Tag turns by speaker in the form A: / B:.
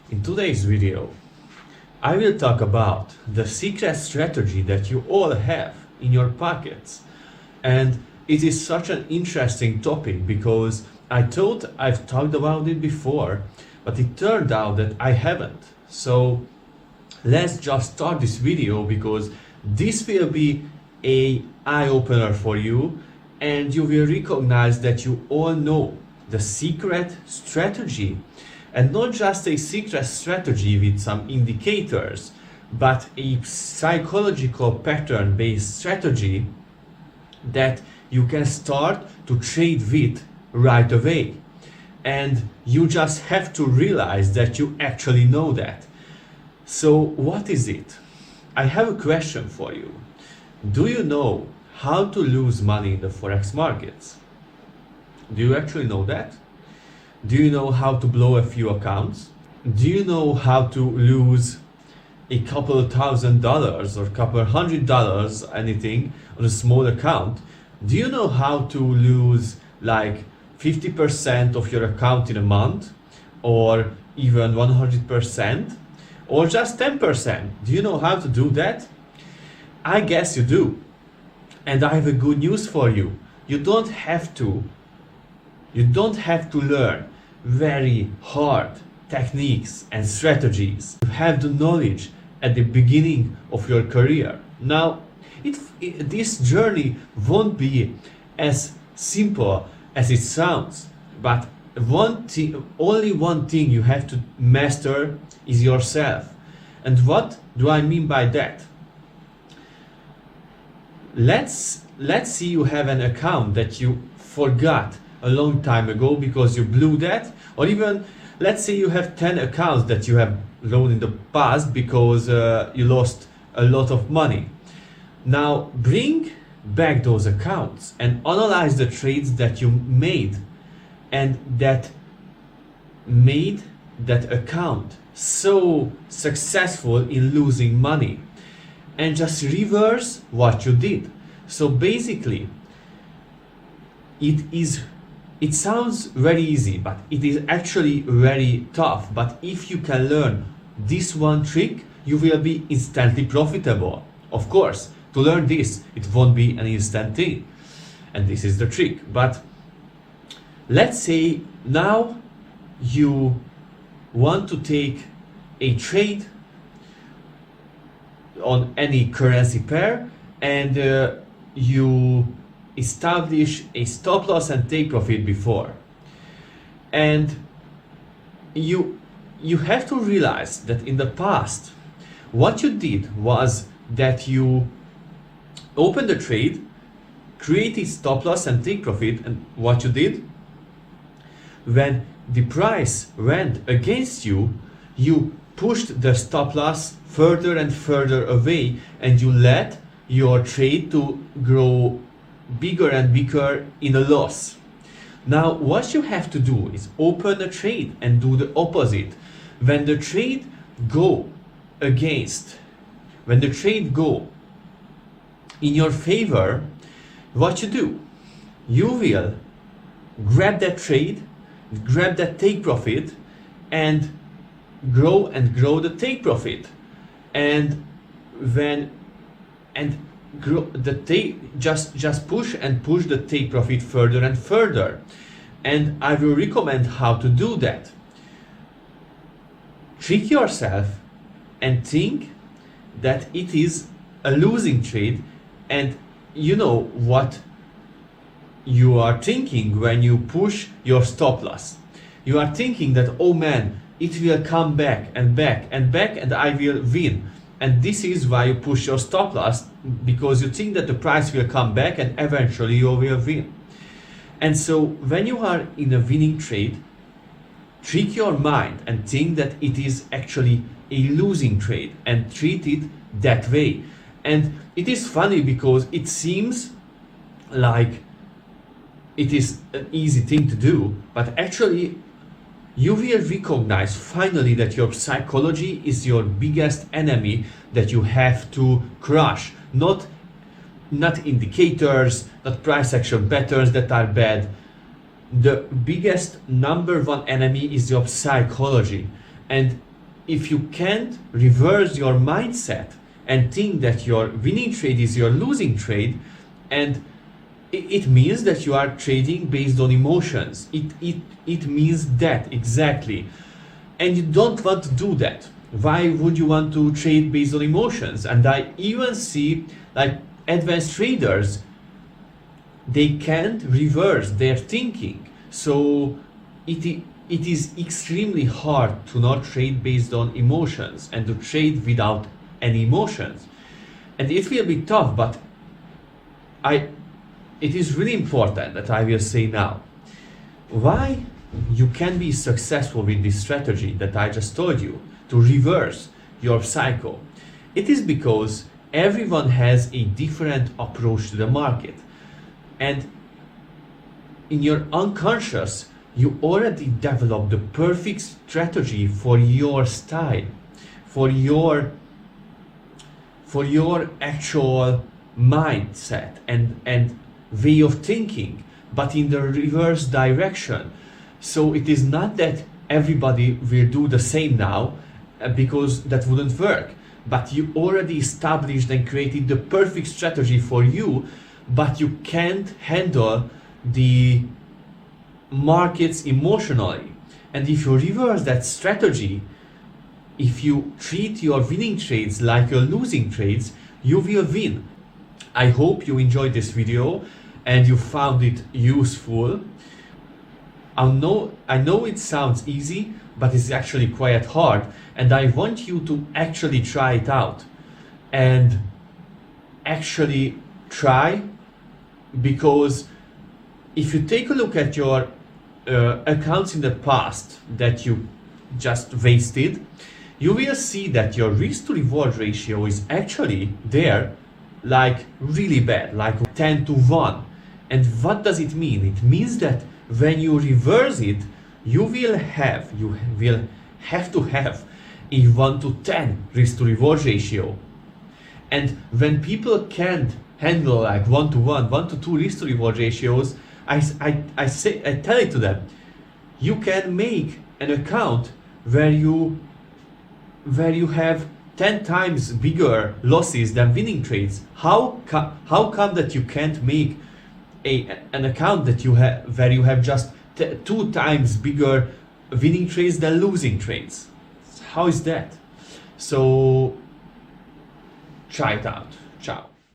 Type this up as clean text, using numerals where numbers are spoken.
A: In today's video, I will talk about the secret strategy that you all have in your pockets. And it is such an interesting topic because I thought I've talked about it before, but it turned out that I haven't. So let's just start this video because this will be an eye-opener for you and you will recognize that you all know the secret strategy. And not just a secret strategy with some indicators, but a psychological pattern-based strategy that you can start to trade with right away. And you just have to realize that you actually know that. So what is it? I have a question for you. Do you know how to lose money in the Forex markets? Do you actually know that? Do you know how to blow a few accounts? Do you know how to lose a couple of $1,000 or a couple of $100, anything, on a small account? Do you know how to lose like 50% of your account in a month, or even 100%, or just 10%? Do you know how to do that? I guess you do. And I have a good news for you. You don't have to learn very hard techniques and strategies. You have the knowledge at the beginning of your career. Now, this journey won't be as simple as it sounds, but only one thing you have to master is yourself. And what do I mean by that? Let's see you have an account that you forgot a long time ago because you blew that, or even let's say you have 10 accounts that you have loaned in the past because you lost a lot of money. Now bring back those accounts and analyze the trades that you made and that made that account so successful in losing money, and just reverse what you did. So basically it sounds very easy, but it is actually very tough. But if you can learn this one trick, you will be instantly profitable. Of course, to learn this, it won't be an instant thing. And this is the trick. But let's say now you want to take a trade on any currency pair, and you establish a stop loss and take profit before, and you have to realize that in the past what you did was that you opened the trade, created stop loss and take profit, and what you did when the price went against you, you pushed the stop loss further and further away, and you let your trade to grow bigger and bigger in a loss. Now what you have to do is open a trade and do the opposite. When the trade go in your favor, what you do? You will grab that trade, grab that take profit, and grow the take profit. And just push the take profit further and further. And I will recommend how to do that. Trick yourself and think that it is a losing trade, and you know what you are thinking when you push your stop loss. You are thinking that, oh man, it will come back and back and back and I will win. And this is why you push your stop loss, because you think that the price will come back and eventually you will win. And so when you are in a winning trade, trick your mind and think that it is actually a losing trade and treat it that way. And it is funny because it seems like it is an easy thing to do, but actually you will recognize finally that your psychology is your biggest enemy that you have to crush. Not indicators, not price action patterns that are bad. The biggest number one enemy is your psychology. And if you can't reverse your mindset and think that your winning trade is your losing trade, and it means that you are trading based on emotions. It means that exactly. And you don't want to do that. Why would you want to trade based on emotions? And I even see like advanced traders, they can't reverse their thinking. So it is extremely hard to not trade based on emotions and to trade without any emotions. And it will be tough, but it is really important that I will say now why you can be successful with this strategy that I just told you to reverse your cycle. It is because everyone has a different approach to the market, and in your unconscious you already developed the perfect strategy for your style, for your actual mindset and way of thinking, but in the reverse direction. So it is not that everybody will do the same now, because that wouldn't work, but you already established and created the perfect strategy for you, but you can't handle the markets emotionally. And if you reverse that strategy, if you treat your winning trades like your losing trades, you will win. I hope you enjoyed this video and you found it useful. I know it sounds easy, but it's actually quite hard, and I want you to actually try it out and actually try, because if you take a look at your accounts in the past that you just wasted, you will see that your risk to reward ratio is actually there, like really bad, like 10 to 1. And what does it mean? It means that when you reverse it, you will have to have a 1 to 10 risk to reward ratio. And when people can't handle like 1 to 1, 1 to 2 risk to reward ratios, I tell it to them, you can make an account where you have 10 times bigger losses than winning trades. How come that you can't make an account that where you have just 2 times bigger winning trades than losing trades? How is that? So try it out. Ciao.